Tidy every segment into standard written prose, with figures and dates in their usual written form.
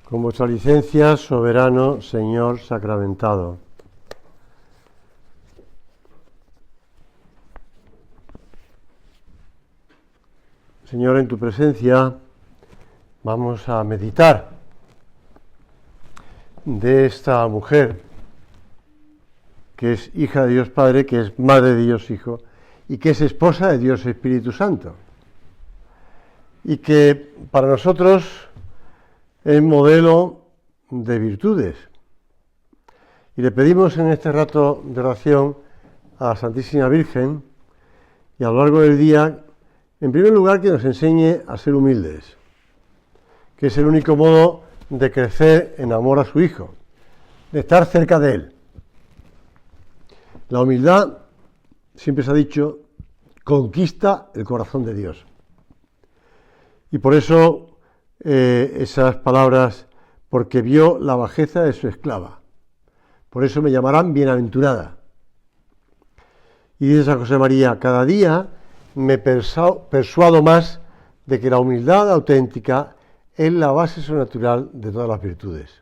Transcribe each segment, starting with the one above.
Con vuestra licencia, soberano Señor sacramentado. Señor, en tu presencia vamos a meditar de esta mujer que es hija de Dios Padre, que es madre de Dios Hijo y que es esposa de Dios Espíritu Santo. Y que para nosotros es modelo de virtudes. Y le pedimos en este rato de oración a la Santísima Virgen y a lo largo del día, en primer lugar, que nos enseñe a ser humildes, que es el único modo de crecer en amor a su Hijo, de estar cerca de Él. La humildad, siempre se ha dicho, conquista el corazón de Dios. Y por eso esas palabras, porque vio la bajeza de su esclava. Por eso me llamarán bienaventurada. Y dice San José María, cada día me persuado más de que la humildad auténtica es la base sobrenatural de todas las virtudes.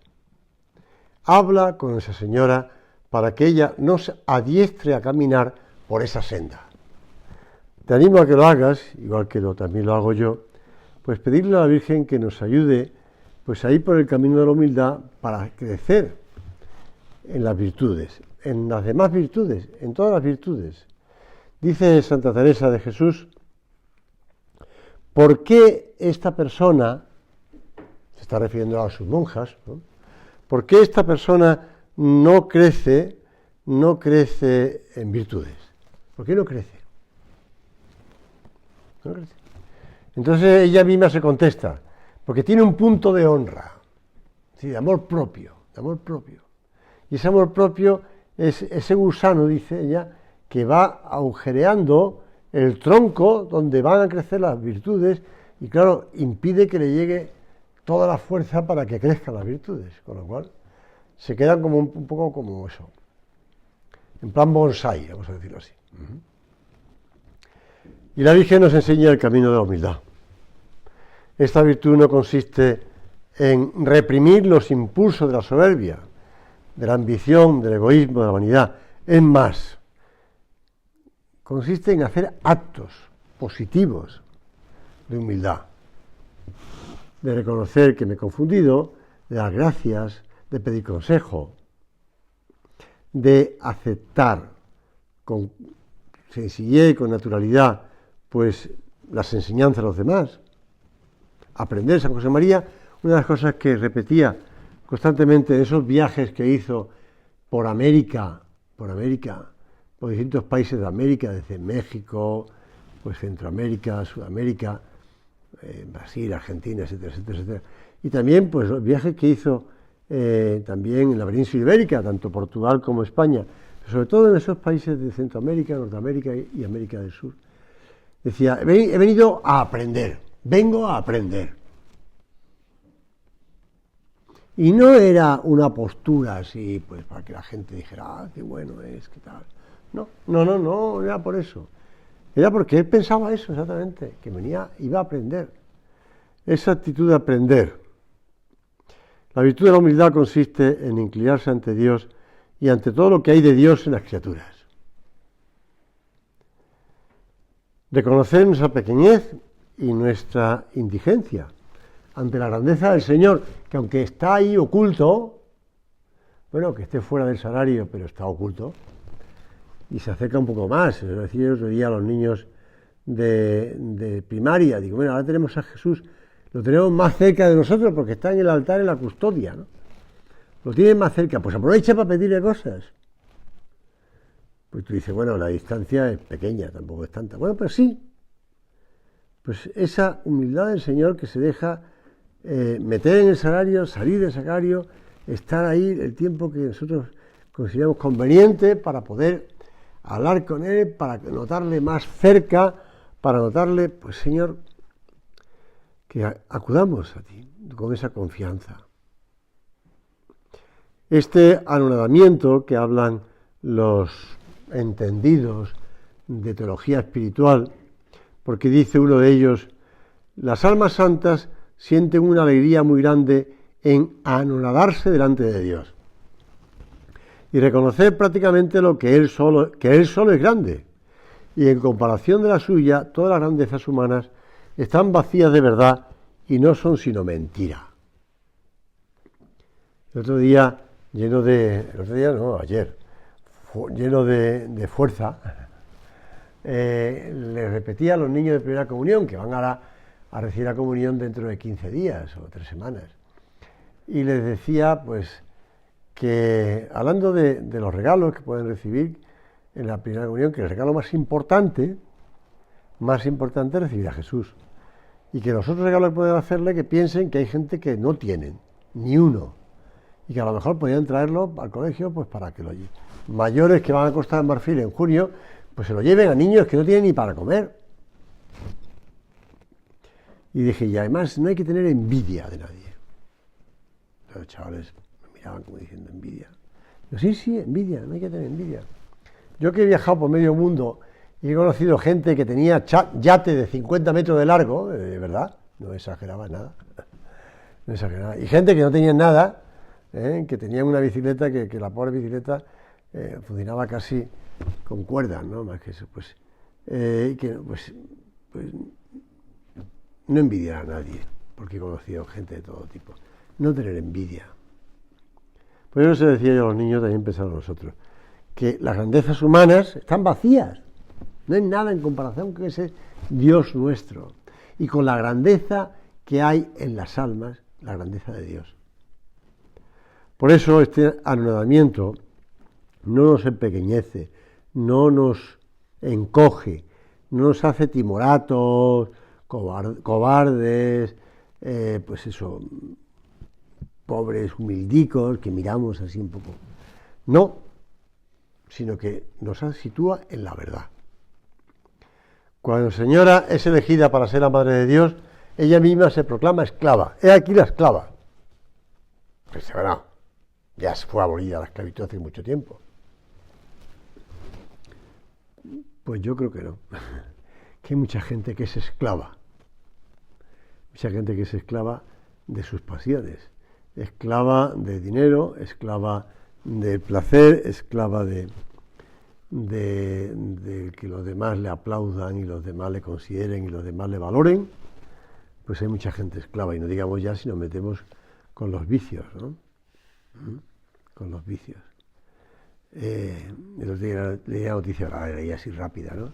Habla con esa señora para que ella nos adiestre a caminar por esa senda. Te animo a que lo hagas, igual que también lo hago yo, pues pedirle a la Virgen que nos ayude pues a ir por el camino de la humildad para crecer en las virtudes, en las demás virtudes, en todas las virtudes. Dice Santa Teresa de Jesús, ¿por qué esta persona, se está refiriendo a sus monjas, ¿no? ¿Por qué esta persona no crece en virtudes? ¿Por qué no crece? No crece. Entonces ella misma se contesta, porque tiene un punto de honra, ¿sí? De amor propio. Y ese amor propio es ese gusano, dice ella, que va agujereando el tronco donde van a crecer las virtudes y claro, impide que le llegue toda la fuerza para que crezcan las virtudes, con lo cual se quedan como un poco como eso, en plan bonsái, vamos a decirlo así. Y la Virgen nos enseña el camino de la humildad. Esta virtud no consiste en reprimir los impulsos de la soberbia, de la ambición, del egoísmo, de la vanidad. Es más, consiste en hacer actos positivos de humildad, de reconocer que me he confundido, de dar gracias, de pedir consejo, de aceptar con sencillez y con naturalidad pues las enseñanzas de los demás. Aprender. San José María, una de las cosas que repetía constantemente en esos viajes que hizo por América, por distintos países de América, desde México, pues Centroamérica, Sudamérica, Brasil, Argentina, etcétera. Y también pues los viajes que hizo también en la península ibérica, tanto Portugal como España, pero sobre todo en esos países de Centroamérica, Norteamérica y América del Sur. Decía, he venido a aprender, vengo a aprender. Y no era una postura así, pues para que la gente dijera, ah, qué bueno es, qué tal. No era por eso. Era porque él pensaba eso exactamente, que iba a aprender. Esa actitud de aprender. La virtud de la humildad consiste en inclinarse ante Dios y ante todo lo que hay de Dios en las criaturas. Reconocer nuestra pequeñez y nuestra indigencia ante la grandeza del Señor, que aunque está ahí oculto, bueno, que esté fuera del salario, pero está oculto, y se acerca un poco más. Es decir, el otro día a los niños de primaria, digo, bueno, ahora tenemos a Jesús, lo tenemos más cerca de nosotros porque está en el altar, en la custodia, ¿no? Lo tienen más cerca, pues aprovecha para pedirle cosas. Pues tú dices, bueno, la distancia es pequeña, tampoco es tanta. Bueno, pues sí. Pues esa humildad del Señor que se deja meter en el salario, salir del salario, estar ahí el tiempo que nosotros consideramos conveniente para poder hablar con Él, para notarle más cerca, para notarle, pues Señor, que acudamos a ti con esa confianza. Este anonadamiento que hablan los entendidos de teología espiritual, porque dice uno de ellos, las almas santas sienten una alegría muy grande en anonadarse delante de Dios y reconocer prácticamente lo que Él solo es grande. Y en comparación de la suya, todas las grandezas humanas están vacías de verdad y no son sino mentira. Ayer, lleno de fuerza, le repetía a los niños de primera comunión, que van a recibir la comunión dentro de 15 días o 3 semanas, y les decía, pues, que hablando de los regalos que pueden recibir en la primera comunión, que el regalo más importante es recibir a Jesús, y que los otros regalos que pueden hacerle, que piensen que hay gente que no tienen ni uno, y que a lo mejor podrían traerlo al colegio, pues para que lo lleven. Mayores que van a Costa de Marfil en junio, pues se lo lleven a niños que no tienen ni para comer. Y dije, y además no hay que tener envidia de nadie. Los chavales me miraban como diciendo envidia. Yo, sí, envidia, no hay que tener envidia. Yo que he viajado por medio mundo y he conocido gente que tenía yate de 50 metros de largo, de verdad, no exageraba nada. No exageraba. Y gente que no tenía nada, que tenía una bicicleta que la pobre bicicleta funcionaba casi con cuerdas, ¿no? Más que eso, pues no envidiar a nadie, porque he conocido gente de todo tipo. No tener envidia. Por eso se decía yo a los niños, también pensaron nosotros, que las grandezas humanas están vacías. No hay nada en comparación con ese Dios nuestro. Y con la grandeza que hay en las almas, la grandeza de Dios. Por eso este anonadamiento no nos empequeñece, no nos encoge, no nos hace timoratos, cobardes, pobres humildicos que miramos así un poco. No, sino que nos sitúa en la verdad. Cuando Señora es elegida para ser la Madre de Dios, ella misma se proclama esclava. He aquí la esclava. Pues bueno, ya fue abolida la esclavitud hace mucho tiempo. Pues yo creo que no. Que hay mucha gente que es esclava. Mucha gente que es esclava de sus pasiones. Esclava del dinero, esclava del placer, esclava de que los demás le aplaudan y los demás le consideren y los demás le valoren. Pues hay mucha gente esclava, y no digamos ya si nos metemos con los vicios, ¿no? Con los vicios. Leí la noticia, la leí así rápida, ¿no?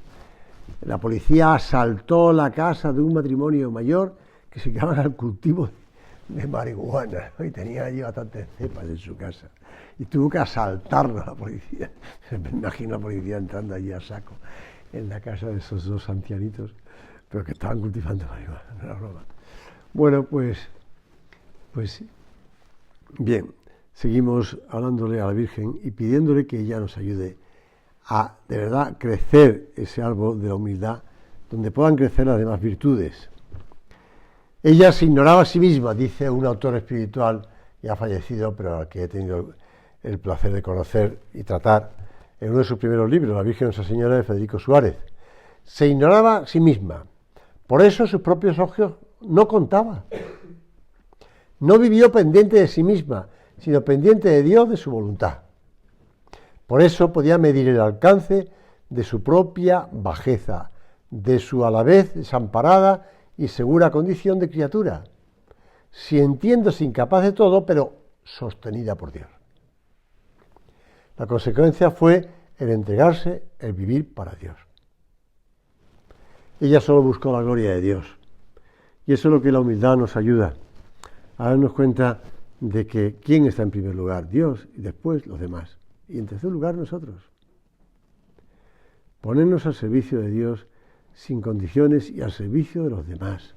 La policía asaltó la casa de un matrimonio mayor que se dedicaban al cultivo de marihuana, ¿no? Y tenía allí bastantes cepas en su casa. Y tuvo que asaltarlo a la policía. Me imagino a la policía entrando allí a saco en la casa de esos dos ancianitos, pero que estaban cultivando marihuana, no era broma. Bueno, pues bien, seguimos hablándole a la Virgen y pidiéndole que ella nos ayude a, de verdad, crecer ese árbol de la humildad, donde puedan crecer las demás virtudes. Ella se ignoraba a sí misma, dice un autor espiritual ya fallecido, pero al que he tenido el placer de conocer y tratar en uno de sus primeros libros, La Virgen Nuestra Señora, de Federico Suárez. Se ignoraba a sí misma, por eso sus propios ojos no contaba. No vivió pendiente de sí misma, sino pendiente de Dios, de su voluntad. Por eso podía medir el alcance de su propia bajeza, de su a la vez desamparada y segura condición de criatura, sintiéndose incapaz de todo, pero sostenida por Dios. La consecuencia fue el entregarse, el vivir para Dios. Ella solo buscó la gloria de Dios. Y eso es lo que la humildad nos ayuda, a darnos cuenta de que ¿quién está en primer lugar? Dios, y después los demás. Y en tercer lugar nosotros. Ponernos al servicio de Dios sin condiciones y al servicio de los demás.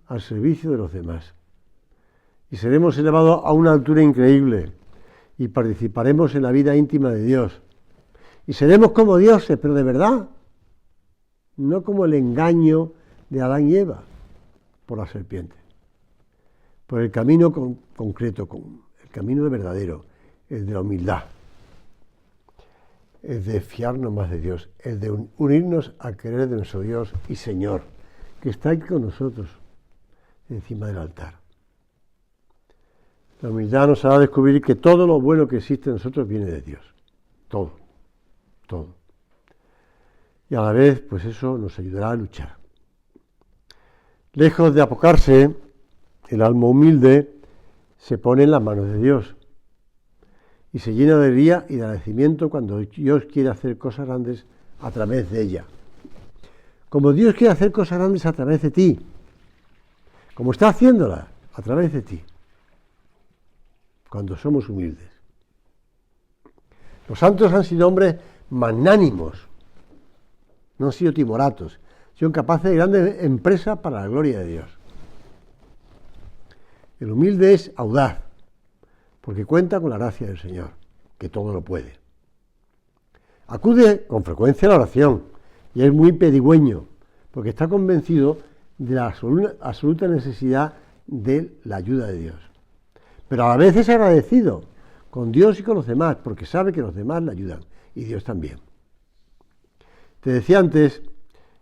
Al servicio de los demás. Y seremos elevados a una altura increíble y participaremos en la vida íntima de Dios. Y seremos como dioses, pero de verdad, no como el engaño de Adán y Eva por la serpiente. Por el camino concreto, el camino de verdadero, el de la humildad, el de fiarnos más de Dios, el de unirnos al querer de nuestro Dios y Señor, que está aquí con nosotros, encima del altar. La humildad nos hará descubrir que todo lo bueno que existe en nosotros viene de Dios. Todo. Todo. Y a la vez, pues eso nos ayudará a luchar. Lejos de apocarse, el alma humilde se pone en las manos de Dios y se llena de alegría y de agradecimiento cuando Dios quiere hacer cosas grandes a través de ella. Como Dios quiere hacer cosas grandes a través de ti, como está haciéndolas a través de ti, cuando somos humildes. Los santos han sido hombres magnánimos, no han sido timoratos, son capaces de grandes empresas para la gloria de Dios. El humilde es audaz, porque cuenta con la gracia del Señor, que todo lo puede. Acude con frecuencia a la oración y es muy pedigüeño, porque está convencido de la absoluta necesidad de la ayuda de Dios. Pero a la vez es agradecido con Dios y con los demás, porque sabe que los demás le ayudan, y Dios también. Te decía antes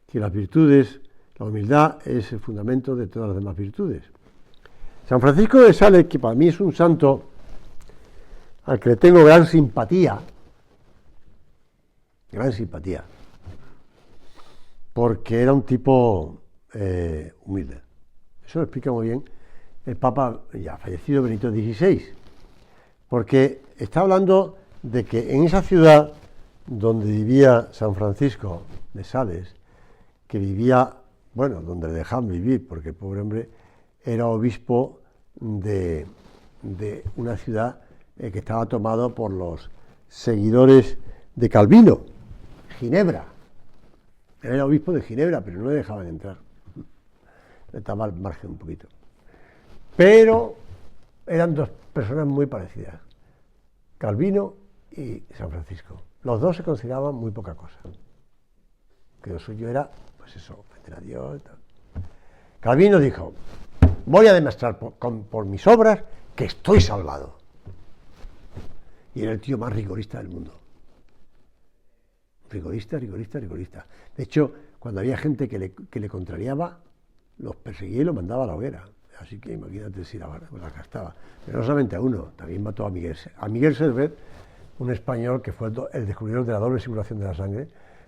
que las virtudes, la humildad es el fundamento de todas las demás virtudes. San Francisco de Sales, que para mí es un santo al que le tengo gran simpatía, porque era un tipo humilde. Eso lo explica muy bien el Papa ya fallecido Benito XVI, porque está hablando de que en esa ciudad donde vivía San Francisco de Sales, que vivía, bueno, donde le dejaban vivir, porque el pobre hombre era obispo de una ciudad que estaba tomado por los seguidores de Calvino, Ginebra. Era obispo de Ginebra, pero no le dejaban entrar. Estaba al margen un poquito. Pero eran dos personas muy parecidas, Calvino y San Francisco. Los dos se consideraban muy poca cosa. Que lo suyo era, pues eso, ofender a Dios y tal. Calvino dijo: voy a demostrar por mis obras que estoy salvado. Y era el tío más rigorista del mundo. Rigorista. De hecho, cuando había gente que le contrariaba, los perseguía y los mandaba a la hoguera. Así que imagínate si la gastaba. Pero no solamente a uno, también mató a Miguel Servet, un español que fue el descubridor de la doble circulación de la sangre.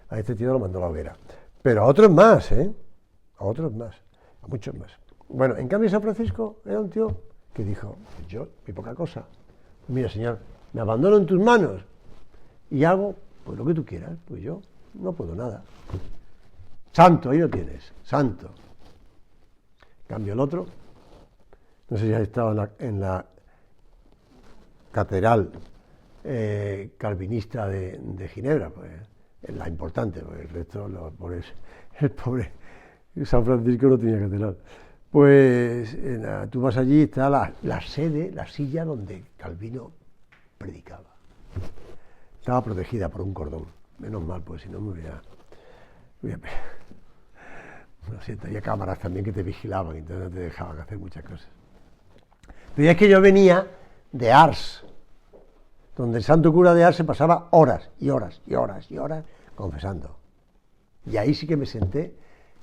A este tío lo mandó a la hoguera. Pero a otros más, a muchos más. Bueno, en cambio San Francisco era un tío que dijo: yo, muy poca cosa. Mira, Señor, me abandono en tus manos y hago pues lo que tú quieras. Pues yo no puedo nada. Santo, ahí lo tienes, santo. En cambio el otro, no sé si has estado en la catedral calvinista de Ginebra, pues es la importante, porque el resto, el pobre San Francisco no tenía catedral. Pues tú vas allí, está la sede, la silla donde Calvino predicaba. Estaba protegida por un cordón, menos mal, pues si no me hubiera lo siento, había cámaras también que te vigilaban, entonces no te dejaban hacer muchas cosas. Pero es que yo venía de Ars, donde el santo cura de Ars se pasaba horas y horas confesando. Y ahí sí que me senté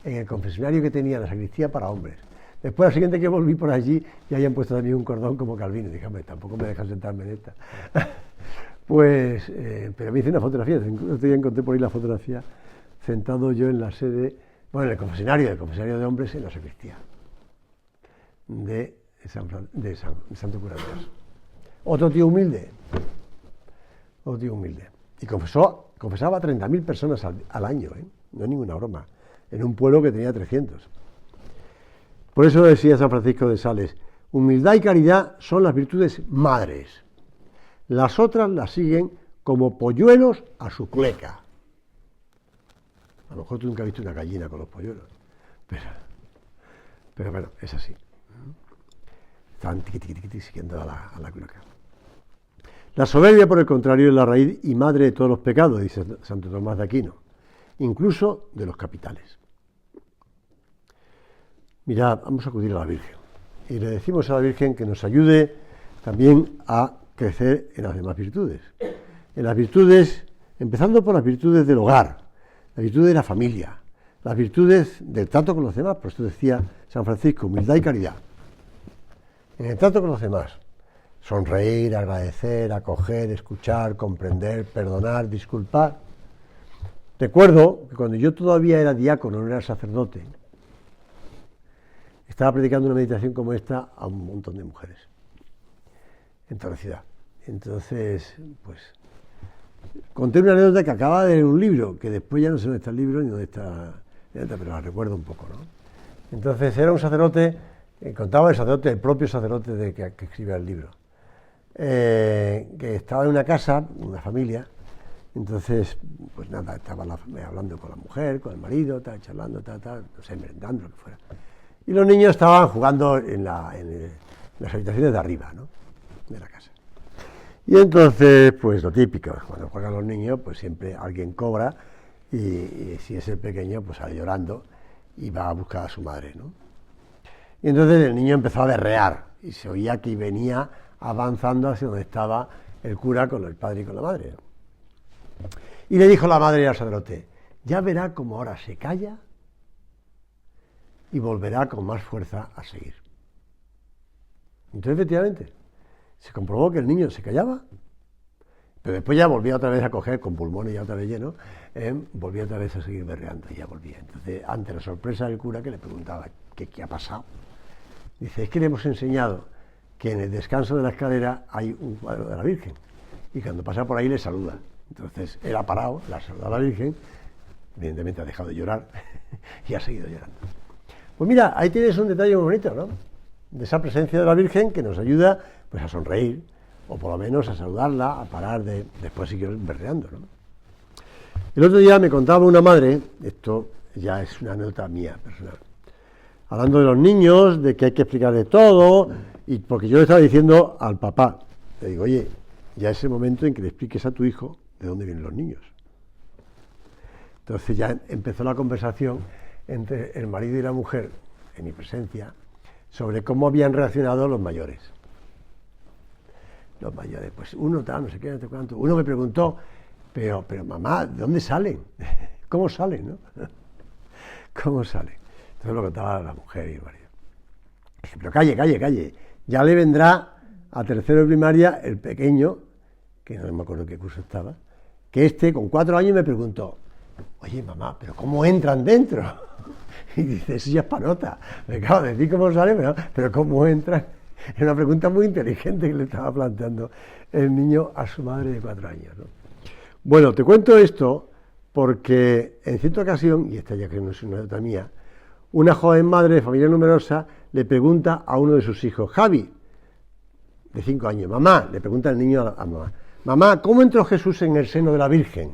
en el confesionario que tenía la sacristía para hombres. Después, al siguiente que volví por allí, ya habían puesto también un cordón como Calvino. Y dije: hombre, tampoco me dejan sentarme en esta. Pues, pero me hice una fotografía, el otro día encontré por ahí la fotografía, sentado yo en la sede, bueno, en el confesionario de hombres, en la sacristía de Santo Cura de Ars. Otro tío humilde. Y confesaba a 30.000 personas al año, no es ninguna broma, en un pueblo que tenía 300. Por eso decía San Francisco de Sales: humildad y caridad son las virtudes madres. Las otras las siguen como polluelos a su cleca. A lo mejor tú nunca has visto una gallina con los polluelos, pero bueno, es así. Están siguiendo a la cleca. La soberbia, por el contrario, es la raíz y madre de todos los pecados, dice Santo Tomás de Aquino, incluso de los capitales. Mirad, vamos a acudir a la Virgen y le decimos a la Virgen que nos ayude también a crecer en las demás virtudes. En las virtudes, empezando por las virtudes del hogar, las virtudes de la familia, las virtudes del trato con los demás, por esto decía San Francisco, humildad y caridad. En el trato con los demás, sonreír, agradecer, acoger, escuchar, comprender, perdonar, disculpar. Recuerdo que cuando yo todavía era diácono, no era sacerdote, estaba predicando una meditación como esta a un montón de mujeres en toda la ciudad. Entonces, pues, conté una anécdota que acaba de leer un libro, que después ya no sé dónde está el libro ni dónde está, pero la recuerdo un poco, ¿no? Entonces era un sacerdote, contaba el sacerdote, el propio sacerdote que escribía el libro, que estaba en una casa, una familia. Entonces, pues nada, estaba hablando con la mujer, con el marido, estaba charlando, no sé, merendando, lo que fuera. Y los niños estaban jugando en las habitaciones de arriba, ¿no?, de la casa. Y entonces, pues lo típico, cuando juegan los niños, pues siempre alguien cobra y si es el pequeño, pues sale llorando y va a buscar a su madre, ¿no? Y entonces el niño empezó a berrear y se oía que venía avanzando hacia donde estaba el cura con el padre y con la madre. Y le dijo la madre al sacerdote: ya verá cómo ahora se calla y volverá con más fuerza a seguir. Entonces, efectivamente, se comprobó que el niño se callaba, pero después ya volvía otra vez a coger, con pulmones ya otra vez llenos, volvía otra vez a seguir berreando y ya volvía. Entonces, ante la sorpresa del cura, que le preguntaba qué ha pasado, dice: es que le hemos enseñado que en el descanso de la escalera hay un cuadro de la Virgen y cuando pasa por ahí le saluda. Entonces él ha parado, la saluda a la Virgen, evidentemente ha dejado de llorar y ha seguido llorando. Pues mira, ahí tienes un detalle muy bonito, ¿no?, de esa presencia de la Virgen que nos ayuda, pues, a sonreír, o por lo menos a saludarla, a parar de después seguir berreando, ¿no? El otro día me contaba una madre, esto ya es una anécdota mía personal, hablando de los niños, de que hay que explicarle todo, y porque yo le estaba diciendo al papá, le digo: oye, ya es el momento en que le expliques a tu hijo de dónde vienen los niños. Entonces ya empezó la conversación entre el marido y la mujer, en mi presencia, sobre cómo habían reaccionado los mayores. Los mayores, pues uno tal, no sé qué, no sé cuánto. Uno me preguntó: pero mamá, ¿de dónde salen? ¿Cómo salen, no? ¿Cómo salen? Entonces lo contaba la mujer y el marido. Dije: pero calle, ya le vendrá a tercero de primaria el pequeño, que no me acuerdo qué curso estaba, que con 4 años me preguntó: oye, mamá, ¿pero cómo entran dentro? Y dice: eso ya es panota. Me acabo de decir cómo salen, pero ¿cómo entran? Es una pregunta muy inteligente que le estaba planteando el niño a su madre de 4 años, ¿no? Bueno, te cuento esto porque en cierta ocasión, y esta ya que no es una anécdota mía, una joven madre de familia numerosa le pregunta a uno de sus hijos, Javi, de 5 años, mamá, le pregunta el niño a mamá: mamá, ¿cómo entró Jesús en el seno de la Virgen?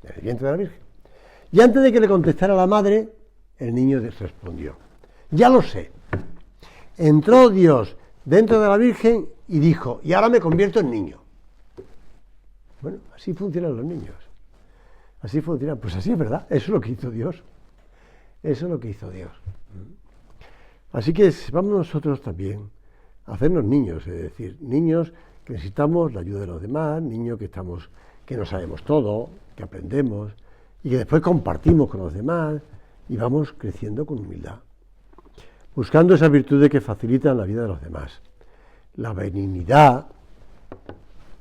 En el vientre de la Virgen. Y antes de que le contestara la madre, el niño respondió: ya lo sé. Entró Dios dentro de la Virgen y dijo: y ahora me convierto en niño. Bueno, así funcionan los niños. Así funcionan. Pues así es verdad. Eso es lo que hizo Dios. Eso es lo que hizo Dios. Así que vamos nosotros también a hacernos niños, es decir, niños que necesitamos la ayuda de los demás, niños que no sabemos todo, que aprendemos y que después compartimos con los demás y vamos creciendo con humildad, buscando esas virtudes que facilitan la vida de los demás. La benignidad,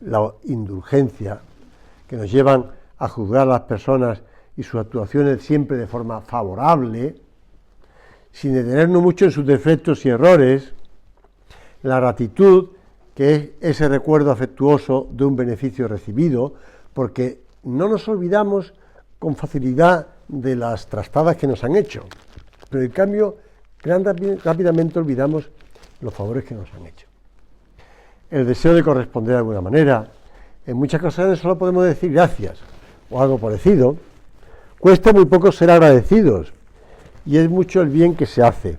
la indulgencia, que nos llevan a juzgar a las personas y sus actuaciones siempre de forma favorable, sin detenernos mucho en sus defectos y errores. La gratitud, que es ese recuerdo afectuoso de un beneficio recibido, porque no nos olvidamos con facilidad de las trastadas que nos han hecho, pero en cambio rápidamente olvidamos los favores que nos han hecho. El deseo de corresponder de alguna manera. En muchas ocasiones solo podemos decir gracias o algo parecido. Cuesta muy poco ser agradecidos y es mucho el bien que se hace.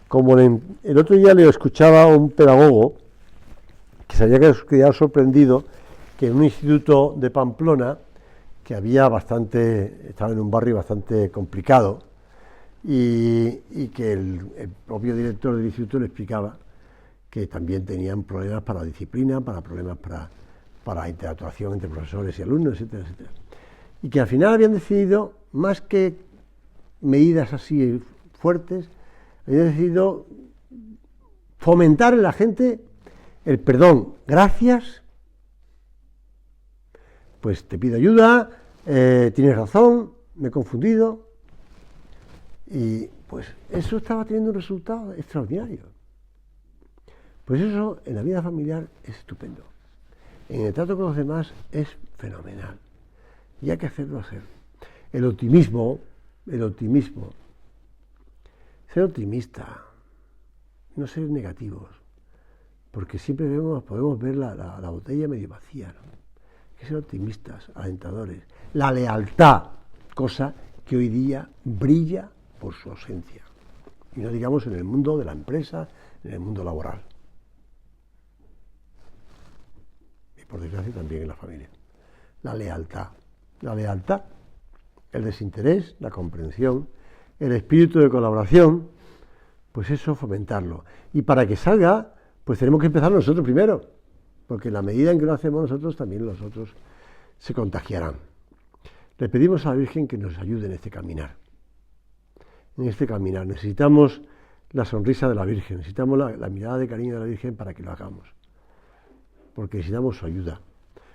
Como el otro día le escuchaba a un pedagogo que se había quedado sorprendido que en un instituto de Pamplona, que estaba en un barrio bastante complicado, y que el propio director del instituto le explicaba que también tenían problemas para la disciplina, problemas para interactuación entre profesores y alumnos, etcétera, etcétera. Y que al final habían decidido, más que medidas así fuertes, habían decidido fomentar en la gente el perdón, gracias, pues te pido ayuda, tienes razón, me he confundido, y pues eso estaba teniendo un resultado extraordinario. Pues eso en la vida familiar es estupendo. En el trato con los demás es fenomenal. Y hay que hacerlo hacer. El optimismo, ser optimista, no ser negativos, porque siempre podemos ver la botella medio vacía, ¿no? Hay que ser optimistas, alentadores. La lealtad, cosa que hoy día brilla por su ausencia. Y no digamos en el mundo de la empresa, en el mundo laboral. Y por desgracia también en la familia. La lealtad, el desinterés, la comprensión, el espíritu de colaboración, pues eso fomentarlo. Y para que salga, pues tenemos que empezar nosotros primero, porque en la medida en que lo hacemos nosotros, también los otros se contagiarán. Le pedimos a la Virgen que nos ayude en este caminar. Necesitamos la sonrisa de la Virgen, necesitamos la mirada de cariño de la Virgen para que lo hagamos, porque necesitamos su ayuda.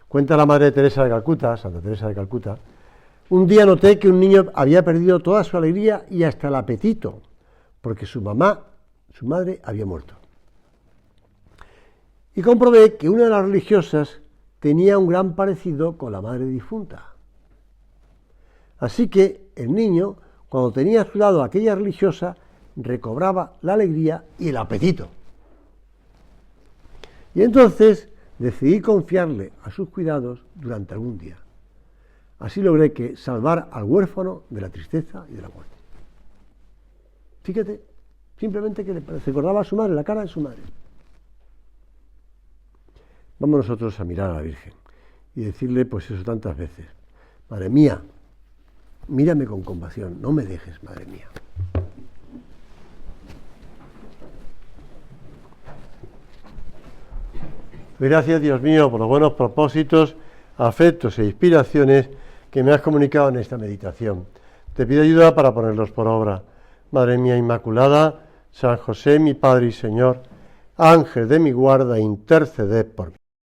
Cuenta la Madre Teresa de Calcuta, Santa Teresa de Calcuta: un día noté que un niño había perdido toda su alegría y hasta el apetito, porque su madre había muerto. Y comprobé que una de las religiosas tenía un gran parecido con la madre difunta. Así que el niño, cuando tenía a su lado a aquella religiosa, recobraba la alegría y el apetito. Y entonces decidí confiarle a sus cuidados durante algún día. Así logré que salvar al huérfano de la tristeza y de la muerte. Fíjate, simplemente que le recordaba a su madre, la cara de su madre. Vamos nosotros a mirar a la Virgen y decirle pues eso tantas veces: Madre mía, mírame con compasión, no me dejes, Madre mía. Gracias, Dios mío, por los buenos propósitos, afectos e inspiraciones que me has comunicado en esta meditación. Te pido ayuda para ponerlos por obra. Madre mía Inmaculada, San José, mi Padre y Señor, Ángel de mi guarda, interceded por mí.